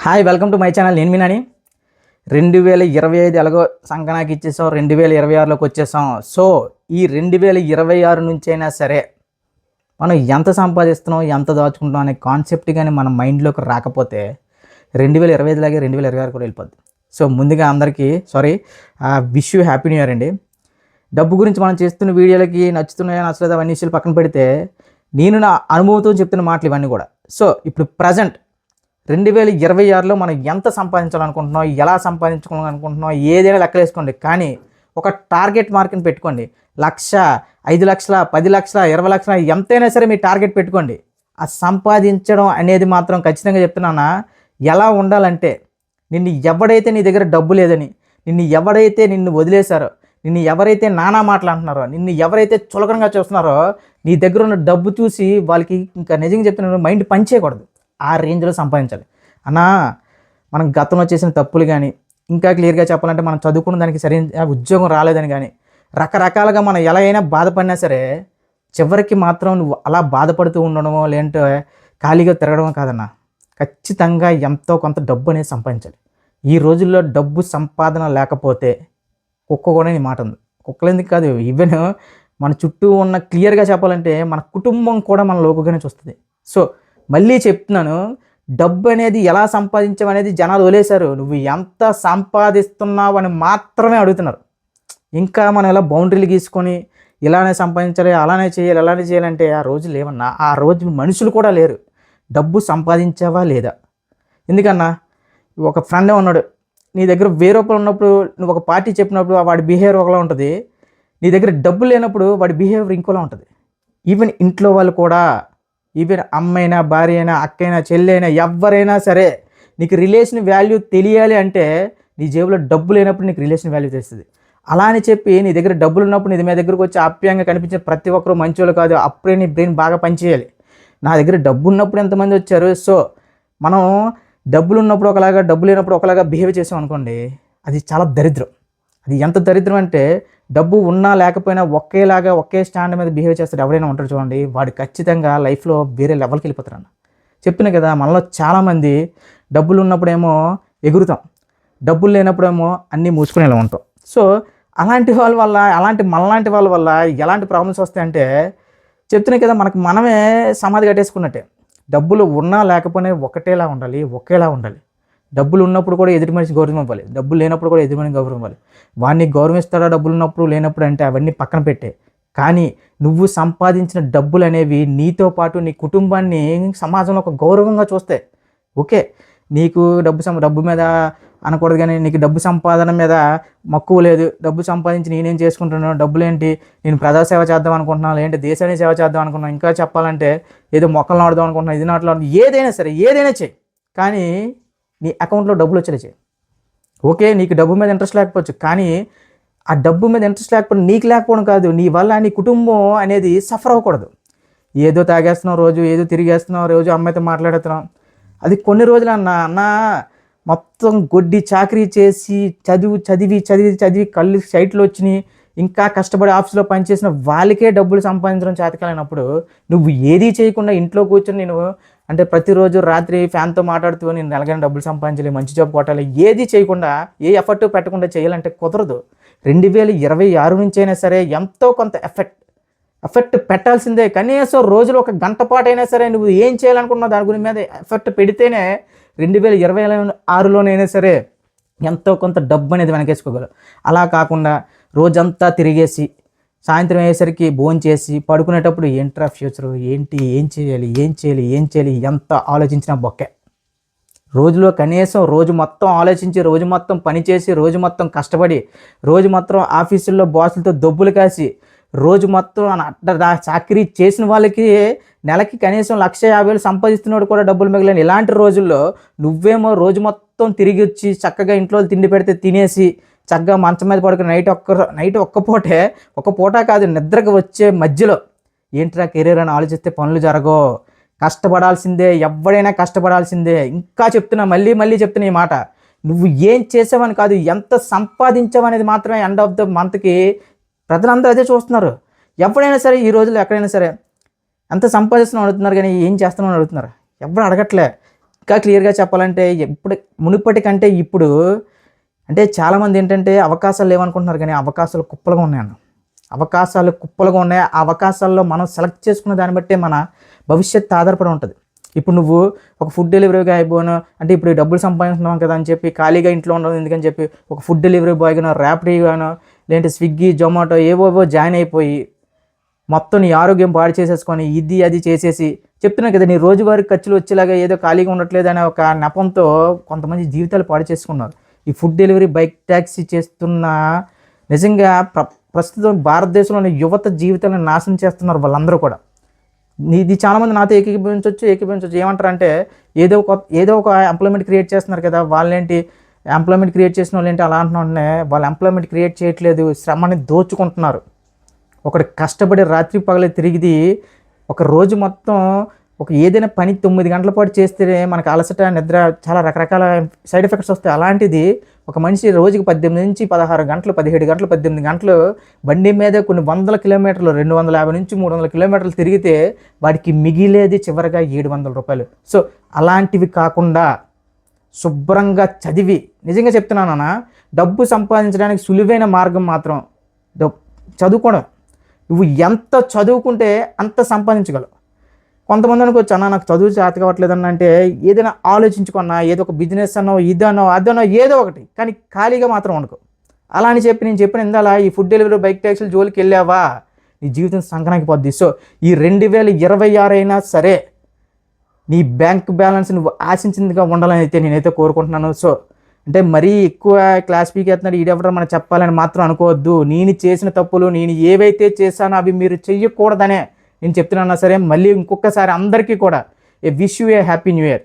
Hi welcome to my channel. నేను మీనాని. 2025 ఎలాగో సంకనాకి ఇచ్చేసాం, 2026లోకి వచ్చేసాం. సో ఈ 2026 నుంచైనా సరే మనం ఎంత సంపాదిస్తున్నాం, ఎంత దాచుకుంటాం అనే కాన్సెప్ట్ కానీ మన మైండ్లోకి రాకపోతే 2025 లాగే 2026 కూడా వెళ్ళిపోద్ది. సో ముందుగా అందరికీ wish you happy new year అండి. డబ్బు గురించి మనం చేస్తున్న వీడియోలకి నచ్చుతున్నాయా నచ్చలేదు అవన్నీ విషయాలు పక్కన పెడితే నేను నా అనుభవంతో చెప్తున్న మాటలు ఇవన్నీ కూడా. సో ఇప్పుడు ప్రజెంట్ 2026లో మనం ఎంత సంపాదించాలనుకుంటున్నాం, ఎలా సంపాదించుకోవాలనుకుంటున్నాం, ఏదైనా లెక్కలేసుకోండి. కానీ ఒక టార్గెట్ మార్కెట్ని పెట్టుకోండి. 1,00,000, 5,00,000, 10,00,000, 20,00,000 ఎంతైనా సరే మీ టార్గెట్ పెట్టుకోండి. ఆ సంపాదించడం అనేది మాత్రం ఖచ్చితంగా చెప్తున్నానా, ఎలా ఉండాలంటే నిన్ను ఎవడైతే నీ దగ్గర డబ్బు లేదని, నిన్ను వదిలేశారో, నిన్ను ఎవరైతే నానా మాటలు అంటున్నారో, నిన్ను ఎవరైతే చులకనగా చూస్తున్నారో, నీ దగ్గర ఉన్న డబ్బు చూసి వాళ్ళకి ఇంకా నిజంగా చెప్తున్నారు మైండ్ పనిచేయకూడదు. ఆ రేంజ్లో సంపాదించాలి అన్నా. మనం గతంలో చేసిన తప్పులు కానీ, ఇంకా క్లియర్గా చెప్పాలంటే మనం చదువుకున్న దానికి సరైన ఉద్యోగం రాలేదని కానీ, రకరకాలుగా మనం ఎలా అయినా బాధపడినా సరే చివరికి మాత్రం నువ్వు అలా బాధపడుతూ ఉండడమో లేదంటే ఖాళీగా తిరగడమో కాదన్నా. ఖచ్చితంగా ఎంతో కొంత డబ్బు అనేది సంపాదించాలి. ఈ రోజుల్లో డబ్బు సంపాదన లేకపోతే కుక్క కూడా నీ మాట ఉంది. కుక్కలు ఎందుకు కాదు, ఈవెన్ మన చుట్టూ ఉన్న క్లియర్గా చెప్పాలంటే మన కుటుంబం కూడా మన లోకుగానే చూస్తుంది. సో మళ్ళీ చెప్తున్నాను, డబ్బు అనేది ఎలా సంపాదించమనేది జనాలు వదిలేశారు. నువ్వు ఎంత సంపాదిస్తున్నావు అని మాత్రమే అడుగుతున్నారు. ఇంకా మనం ఇలా బౌండరీలు గీసుకొని ఇలానే సంపాదించాలి, అలానే చేయాలంటే ఆ రోజు లేవన్నా. ఆ రోజు మనుషులు కూడా లేరు. డబ్బు సంపాదించావా లేదా? ఎందుకన్నా, ఒక ఫ్రెండ్ ఉన్నాడు, నీ దగ్గర 1000 రూపాయలు ఉన్నప్పుడు నువ్వు ఒక పార్టీ చెప్పినప్పుడు వాడి బిహేవియర్ ఒకలా ఉంటుంది. నీ దగ్గర డబ్బు లేనప్పుడు వాడి బిహేవియర్ ఇంకోలా ఉంటుంది. ఈవెన్ ఇంట్లో వాళ్ళు కూడా, ఈవెన్ అమ్మైనా, భార్య అయినా, అక్కైనా, చెల్లైనా, ఎవరైనా సరే నీకు రిలేషన్ వాల్యూ తెలియాలి అంటే నీ జేబులో డబ్బు లేనప్పుడు నీకు రిలేషన్ వాల్యూ తెలుస్తుంది. అలా అని చెప్పి నీ దగ్గర డబ్బులు ఉన్నప్పుడు నీ దగ్గరకు వచ్చి ఆప్యాయంగా కనిపించిన ప్రతి ఒక్కరు మంచోళ్ళు కాదు. అప్పుడే నీ బ్రెయిన్ బాగా పనిచేయాలి. నా దగ్గర డబ్బు ఉన్నప్పుడు ఎంతమంది వచ్చారు. సో మనం డబ్బులు ఉన్నప్పుడు ఒకలాగా, డబ్బు లేనప్పుడు ఒకలాగా బిహేవ్ చేసాం అనుకోండి, అది చాలా దరిద్రం. అది ఎంత దరిద్రం అంటే, డబ్బు ఉన్నా లేకపోయినా ఒకేలాగా ఒకే స్టాండ్ మీద బిహేవ్ చేస్తాడు ఎవరైనా ఉంటారు చూడండి, వాడు ఖచ్చితంగా లైఫ్లో వేరే లెవెల్కి వెళ్ళిపోతారు అన్న. చెప్పిన కదా, మనలో చాలామంది డబ్బులు ఉన్నప్పుడేమో ఎగురుతాం, డబ్బులు లేనప్పుడేమో అన్నీ మూసుకునేలా ఉంటాం. సో అలాంటి వాళ్ళ వల్ల, మనలాంటి వాళ్ళ వల్ల ఎలాంటి ప్రాబ్లమ్స్ వస్తాయంటే, చెప్తున్నాయి కదా, మనమే సమాధి కట్టేసుకున్నట్టే. డబ్బులు ఉన్నా లేకపోయినా ఒకేలా ఉండాలి. డబ్బులు ఉన్నప్పుడు కూడా ఎదుటి మనిషి గౌరవం ఇవ్వాలి, డబ్బులు లేనప్పుడు కూడా ఎదుటి మనిషి గౌరవం ఇవ్వాలి. వాడిని గౌరవిస్తాడా డబ్బులు ఉన్నప్పుడు, లేనప్పుడు అంటే అవన్నీ పక్కన పెట్టే. కానీ నువ్వు సంపాదించిన డబ్బులు అనేవి నీతో పాటు నీ కుటుంబాన్ని సమాజంలో ఒక గౌరవంగా చూస్తే ఓకే. నీకు డబ్బు మీద అనకూడదు, కానీ నీకు డబ్బు సంపాదన మీద మక్కువ లేదు, డబ్బు సంపాదించి నేనేం చేసుకుంటున్నాను, డబ్బులేంటి, నేను ప్రజాసేవ చేద్దాం అనుకుంటున్నాను, లేదంటే దేశాన్ని సేవ చేద్దాం అనుకుంటున్నాను, ఇంకా చెప్పాలంటే ఏదో మొక్కలు నాటుదాం అనుకుంటున్నాను, ఇది నాటుదాం, ఏదైనా చేయి, కానీ నీ అకౌంట్లో డబ్బులు వచ్చేలా చేయి. ఓకే, నీకు డబ్బు మీద ఇంట్రెస్ట్ లేకపోవచ్చు, కానీ ఆ డబ్బు మీద ఇంట్రెస్ట్ లేకపోవడం నీకు లేకపోవడం కాదు, నీ వల్ల నీ కుటుంబం అనేది సఫర్ అవ్వకూడదు. ఏదో తాగేస్తున్నావు రోజు, ఏదో తిరిగేస్తున్నావు రోజు, అమ్మాయితో మాట్లాడుతున్నాం, అది కొన్ని రోజులు అన్న మొత్తం గొడ్డి చాకరీ చేసి చదివి కళ్ళు సైట్లో వచ్చినాయి, ఇంకా కష్టపడి ఆఫీస్లో పనిచేసిన వాళ్ళకే డబ్బులు సంపాదించడం చేతకాలైనప్పుడు నువ్వు ఏదీ చేయకుండా ఇంట్లో కూర్చొని నేను అంటే ప్రతిరోజు రాత్రి ఫ్యాన్తో మాట్లాడుతూ నేను నెలగైనా డబ్బులు సంపాదించాలి, మంచి జాబ్ కొట్టాలి, ఏది చేయకుండా, ఏ ఎఫర్ట్ పెట్టకుండా చేయాలంటే కుదరదు. 2026 నుంచి అయినా సరే ఎంతో కొంత ఎఫెక్ట్ పెట్టాల్సిందే. కనీసం రోజులో 1 గంట పాటు అయినా సరే నువ్వు ఏం చేయాలనుకున్నావు దాని గురించి మీద ఎఫెక్ట్ పెడితేనే 2026లోనైనా సరే ఎంతో కొంత డబ్బు అనేది వెనకేసుకోగలవు. అలా కాకుండా రోజంతా తిరిగేసి సాయంత్రం అయ్యేసరికి భోంచేసి పడుకునేటప్పుడు ఏంట్రా ఫ్యూచరు, ఏం చేయాలి ఎంత ఆలోచించినా బొక్కే. రోజులో కనీసం రోజు మొత్తం ఆలోచించి, రోజు మొత్తం పనిచేసి, రోజు మొత్తం కష్టపడి, రోజు మొత్తం ఆఫీసుల్లో బాసులతో దొబ్బులు కాసి, రోజు మొత్తం చాకరీ చేసిన వాళ్ళకి నెలకి కనీసం 1,50,000 సంపాదిస్తున్నాడు కూడా డబ్బులు మిగిలిన ఇలాంటి రోజుల్లో నువ్వేమో రోజు మొత్తం తిరిగి వచ్చి చక్కగా ఇంట్లో తిండి పెడితే తినేసి చక్కగా మంచం మీద పడుకుని నైట్ ఒక్క పూట కాదు, నిద్రకు వచ్చే మధ్యలో ఏంట్రా కెరీర్ అని ఆలోచిస్తే పనులు జరగో. కష్టపడాల్సిందే, ఎవడైనా కష్టపడాల్సిందే. ఇంకా చెప్తున్నా, మళ్ళీ చెప్తున్నా ఈ మాట, నువ్వు ఏం చేసావని కాదు, ఎంత సంపాదించావనేది మాత్రమే ఎండ్ ఆఫ్ ద మంత్కి ప్రజలందరూ అదే చూస్తున్నారు. ఎవరైనా సరే ఈ రోజుల్లో ఎక్కడైనా సరే ఎంత సంపాదిస్తున్నావు అడుగుతున్నారు, కానీ ఏం చేస్తున్నావు అడుగుతున్నారు. ఎవరు అడగట్లే. ఇంకా క్లియర్గా చెప్పాలంటే ఇప్పుడు మునుపటి కంటే ఇప్పుడు అంటే చాలామంది ఏంటంటే అవకాశాలు లేవనుకుంటున్నారు, కానీ అవకాశాలు కుప్పలుగా ఉన్నాయన్న. అవకాశాలు కుప్పలుగా ఉన్నాయి. ఆ అవకాశాల్లో మనం సెలెక్ట్ చేసుకున్న దాన్ని బట్టే మన భవిష్యత్తు ఆధారపడి ఉంటుంది. ఇప్పుడు నువ్వు ఒక ఫుడ్ డెలివరీగా అయిపోను అంటే ఇప్పుడు ఈ డబ్బులు సంపాదిస్తున్నాం కదా అని చెప్పి ఖాళీగా ఇంట్లో ఉండదు ఎందుకని చెప్పి ఒక ఫుడ్ డెలివరీ బాయ్గానో ర్యాపిడోగానో లేదంటే స్విగ్గీ జొమాటో ఏవోవో జాయిన్ అయిపోయి మొత్తం నీ ఆరోగ్యం పాడు చేసేసుకొని ఇది అది చేసేసి చెప్తున్నా కదా, నీ రోజువారీ ఖర్చులు వచ్చేలాగా ఏదో ఖాళీగా ఉండట్లేదు అనే ఒక నెపంతో కొంతమంది జీవితాలు పాడు చేసుకున్నారు. ఈ ఫుడ్ డెలివరీ, బైక్ ట్యాక్సీ చేస్తున్న నిజంగా ప్రస్తుతం భారతదేశంలోని యువత జీవితాలను నాశనం చేస్తున్నారు వాళ్ళందరూ కూడా. ఇది చాలామంది నాతో ఏకీభవించవచ్చు. ఏమంటారంటే ఏదో ఒక ఎంప్లాయ్మెంట్ క్రియేట్ చేస్తున్నారు కదా, వాళ్ళేంటి ఎంప్లాయ్మెంట్ క్రియేట్ చేసిన వాళ్ళు ఏంటి అలా అంటున్నానే, వాళ్ళు ఎంప్లాయ్మెంట్ క్రియేట్ చేయట్లేదు, శ్రమని దోచుకుంటున్నారు. ఒకటి కష్టపడి రాత్రి పగలే తిరిగి ఒక రోజు మొత్తం ఒక ఏదైనా పని 9 గంటల పాటు చేస్తే మనకు అలసట, నిద్ర, చాలా రకరకాల సైడ్ ఎఫెక్ట్స్ వస్తాయి. అలాంటిది ఒక మనిషి రోజుకి 18 నుంచి 16 గంటలు, 17 గంటలు, 18 గంటలు బండి మీద కొన్ని వందల కిలోమీటర్లు 250 నుంచి 300 కిలోమీటర్లు తిరిగితే వాడికి మిగిలేది చివరిగా 700 రూపాయలు. సో అలాంటివి కాకుండా శుభ్రంగా చదివి, నిజంగా చెప్తున్నానన్నా, డబ్బు సంపాదించడానికి సులువైన మార్గం మాత్రం చదువుకోవడం. నువ్వు ఎంత చదువుకుంటే అంత సంపాదించగలవు. కొంతమంది అనుకోవచ్చు, అన్న నాకు చదువు చేత కావట్లేదన్న అంటే ఏదైనా ఆలోచించుకున్నా, ఏదో ఒక బిజినెస్ అనో ఇదనో అదనో ఏదో ఒకటి, కానీ ఖాళీగా మాత్రం అనుకో. అలా అని చెప్పి నేను చెప్పిన ఇందాల ఈ ఫుడ్ డెలివరీ, బైక్ ట్యాక్సీల జోలికి వెళ్ళావా నీ జీవితం సంకనాకి పోద్ది. సో ఈ 2026 అయినా సరే నీ బ్యాంక్ బ్యాలెన్స్ నువ్వు ఆశించిందిగా ఉండాలని అయితే నేనైతే కోరుకుంటున్నాను. సో అంటే మరీ ఎక్కువ క్లాస్ పీకి ఎత్తున్నాడు ఈడెవడో మనం చెప్పాలని మాత్రం అనుకోవద్దు. నేను చేసిన తప్పులు, నేను ఏవైతే చేశానో అవి మీరు చెయ్యకూడదనే నేను చెప్తున్నా సరే. మళ్ళీ ఇంకొకసారి అందరికీ కూడా wish you A happy new year.